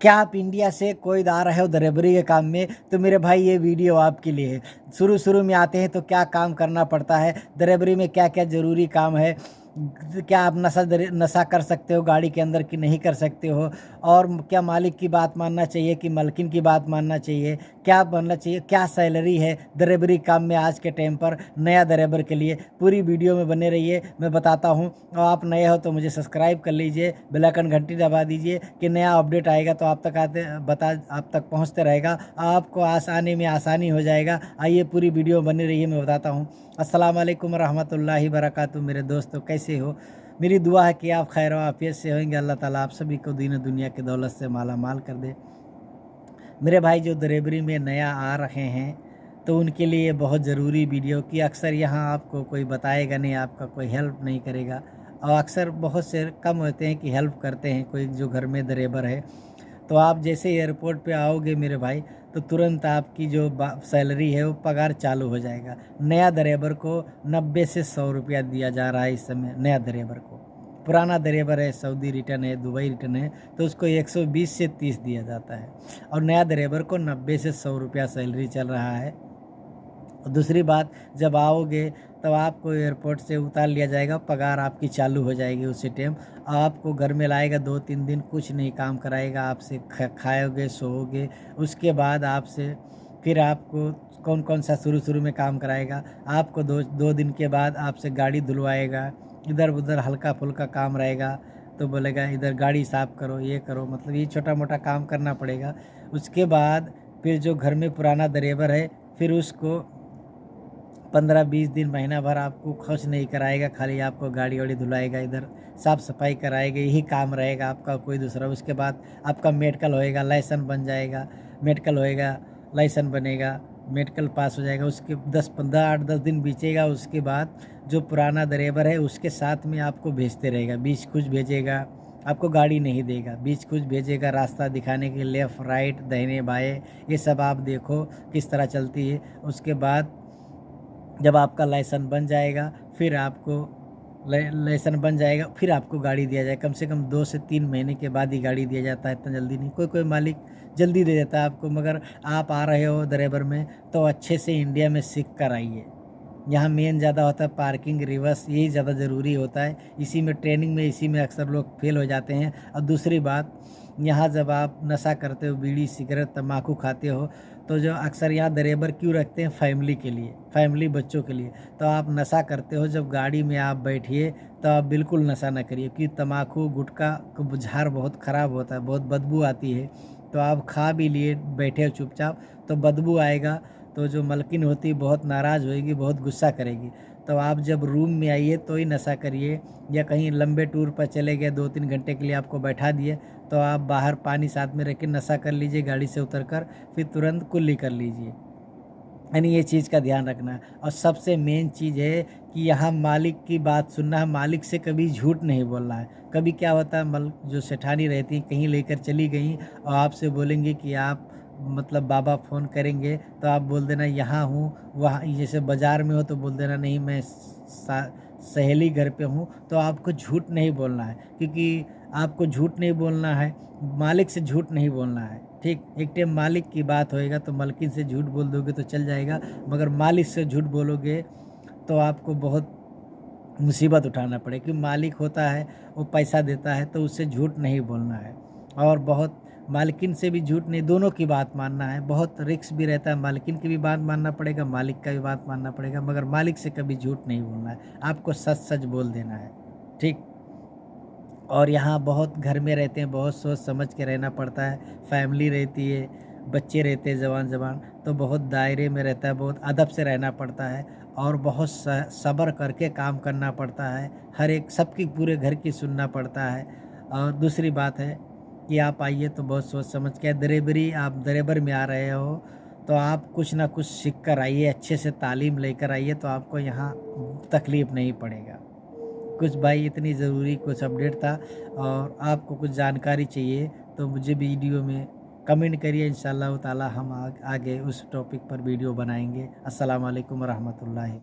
क्या आप इंडिया से कोई आ रहे हो ड्राइवरी के काम में, तो मेरे भाई ये वीडियो आपके लिए है। शुरू शुरू में आते हैं तो क्या काम करना पड़ता है, ड्राइवरी में क्या क्या ज़रूरी काम है, क्या आप नशा कर सकते हो गाड़ी के अंदर कि नहीं कर सकते हो, और क्या मालिक की बात मानना चाहिए कि मालकिन की बात मानना चाहिए, क्या बनना चाहिए, क्या सैलरी है ड्राइवरी काम में आज के टाइम पर नया ड्राइवर के लिए। पूरी वीडियो में बने रहिए, मैं बताता हूँ। और आप नए हो तो मुझे सब्सक्राइब कर लीजिए, बेल आइकन घंटी दबा दीजिए कि नया अपडेट आएगा तो आप तक पहुँचते रहेगा, आपको आने में आसानी हो जाएगा। आइए पूरी वीडियो बनी रही है, मैं बताता हूँ। अस्सलाम वालेकुम रहमतुल्लाहि बरकातुहू। मेरे दोस्तों कैसे हो? मेरी दुआ है कि आप खैर आफियत से होंगे। अल्लाह ताला आप सभी को दीन दुनिया की दौलत से माला माल कर दे। मेरे भाई जो ड्राइवरी में नया आ रहे हैं तो उनके लिए बहुत ज़रूरी वीडियो कि अक्सर यहाँ आपको कोई बताएगा नहीं, आपका कोई हेल्प नहीं करेगा, और अक्सर बहुत से कम होते हैं कि हेल्प करते हैं कोई जो घर में ड्राइवर है। तो आप जैसे एयरपोर्ट पे आओगे मेरे भाई, तो तुरंत आपकी जो सैलरी है वो पगार चालू हो जाएगा। नया ड्राइवर को 90 से 100 रुपया दिया जा रहा है इस समय नया ड्राइवर को। पुराना ड्राइवर है, सऊदी रिटर्न है, दुबई रिटर्न है, तो उसको 120 से 30 दिया जाता है, और नया ड्राइवर को 90 से 100 रुपया सैलरी चल रहा है। और दूसरी बात, जब आओगे तब आपको एयरपोर्ट से उतार लिया जाएगा, पगार आपकी चालू हो जाएगी उसी टाइम। आपको घर में लाएगा 2-3 दिन, कुछ नहीं काम कराएगा आपसे, खाओगे सोओगे। उसके बाद आपसे फिर आपको कौन कौन सा शुरू शुरू में काम कराएगा, आपको दो दिन के बाद आपसे गाड़ी धुलवाएगा, इधर उधर हल्का फुल्का काम रहेगा तो बोलेगा इधर गाड़ी साफ़ करो, ये करो, मतलब ये छोटा मोटा काम करना पड़ेगा। उसके बाद फिर जो घर में पुराना ड्राइवर है फिर उसको 15-20 दिन महीना भर आपको खुश नहीं कराएगा, खाली आपको गाड़ी वाड़ी धुलाएगा, इधर साफ़ सफाई कराएगा, यही काम रहेगा आपका, कोई दूसरा। उसके बाद आपका मेडिकल होएगा, लाइसेंस बन जाएगा, मेडिकल होएगा, लाइसेंस बनेगा, मेडिकल पास हो जाएगा। उसके 8-10 दिन बीतेगा, उसके बाद जो पुराना ड्राइवर है उसके साथ में आपको भेजते रहेगा, बीच कुछ भेजेगा, आपको गाड़ी नहीं देगा, बीच कुछ भेजेगा रास्ता दिखाने के लिए, लेफ़्ट राइट दाहिने बाएँ, ये सब आप देखो किस तरह चलती है। उसके बाद जब आपका लाइसेंस बन जाएगा फिर आपको लाइसेंस बन जाएगा फिर आपको गाड़ी दिया जाएगा। कम से कम 2 से 3 महीने के बाद ही गाड़ी दिया जाता है, इतना जल्दी नहीं। कोई कोई मालिक जल्दी दे देता है आपको, मगर आप आ रहे हो ड्राइवर में तो अच्छे से इंडिया में सीख कर आइए। यहाँ मेन ज़्यादा होता है पार्किंग, रिवर्स, यही ज़्यादा ज़रूरी होता है। इसी में ट्रेनिंग में इसी में अक्सर लोग फेल हो जाते हैं। और दूसरी बात, यहाँ जब आप नशा करते हो, बीड़ी सिगरेट तम्बाकू खाते हो, तो जो अक्सर यहाँ ड्राइवर क्यों रखते हैं, फैमिली के लिए, फैमिली बच्चों के लिए। तो आप नशा करते हो, जब गाड़ी में आप बैठिए तो आप बिल्कुल नशा ना करिए, क्योंकि तम्बाकू गुटखा का बुझार बहुत ख़राब होता है, बहुत बदबू आती है। तो आप खा भी लिए बैठे हो चुपचाप तो बदबू आएगा, तो जो मलकिन होती है बहुत नाराज़ होएगी, बहुत गुस्सा करेगी। तो आप जब रूम में आइए तो ही नशा करिए, या कहीं लंबे टूर पर चले गए 2-3 घंटे के लिए आपको बैठा दिए तो आप बाहर पानी साथ में रख के नशा कर लीजिए, गाड़ी से उतरकर फिर तुरंत कुल्ली कर लीजिए। यानी ये चीज़ का ध्यान रखना है। और सबसे मेन चीज़ है कि यहाँ मालिक की बात सुनना है, मालिक से कभी झूठ नहीं बोलना है। कभी क्या होता है, जो सेठानी रहती हैं कहीं लेकर चली गई और आपसे बोलेंगे कि आप मतलब बाबा फ़ोन करेंगे तो आप बोल देना यहाँ हूँ, वहाँ जैसे बाज़ार में हो तो बोल देना नहीं मैं सहेली घर पे हूँ। तो आपको झूठ नहीं बोलना है, क्योंकि आपको झूठ नहीं बोलना है, मालिक से झूठ नहीं बोलना है। ठीक, एक टाइम मालिक की बात होएगा तो मालकिन से झूठ बोल दोगे तो चल जाएगा, मगर मालिक से झूठ बोलोगे तो आपको बहुत मुसीबत उठाना पड़े, क्योंकि मालिक होता है वो पैसा देता है तो उससे झूठ नहीं बोलना है। और बहुत मालकिन से भी झूठ नहीं, दोनों की बात मानना है। बहुत रिस्क भी रहता है, मालकिन की भी बात मानना पड़ेगा, मालिक का भी बात मानना पड़ेगा, मगर मालिक से कभी झूठ नहीं बोलना है, आपको सच सच बोल देना है। ठीक। और यहाँ बहुत घर में रहते हैं, बहुत सोच समझ के रहना पड़ता है, फैमिली रहती है, बच्चे रहते हैं जवान जवान, तो बहुत दायरे में रहता है, बहुत अदब से रहना पड़ता है, और बहुत सब्र करके काम करना पड़ता है, हर एक सबकी पूरे घर की सुनना पड़ता है। और दूसरी बात है कि आप आइए तो बहुत सोच समझ के, ड्राइवरी आप ड्राइवर में आ रहे हो तो आप कुछ ना कुछ सीख कर आइए, अच्छे से तालीम लेकर आइए, तो आपको यहाँ तकलीफ़ नहीं पड़ेगा। कुछ भाई इतनी ज़रूरी कुछ अपडेट था, और आपको कुछ जानकारी चाहिए तो मुझे वीडियो में कमेंट करिए, इंशाअल्लाह ताला हम आगे उस टॉपिक पर वीडियो बनाएंगे। अस्सलाम वालेकुम रहमतुल्लाहि।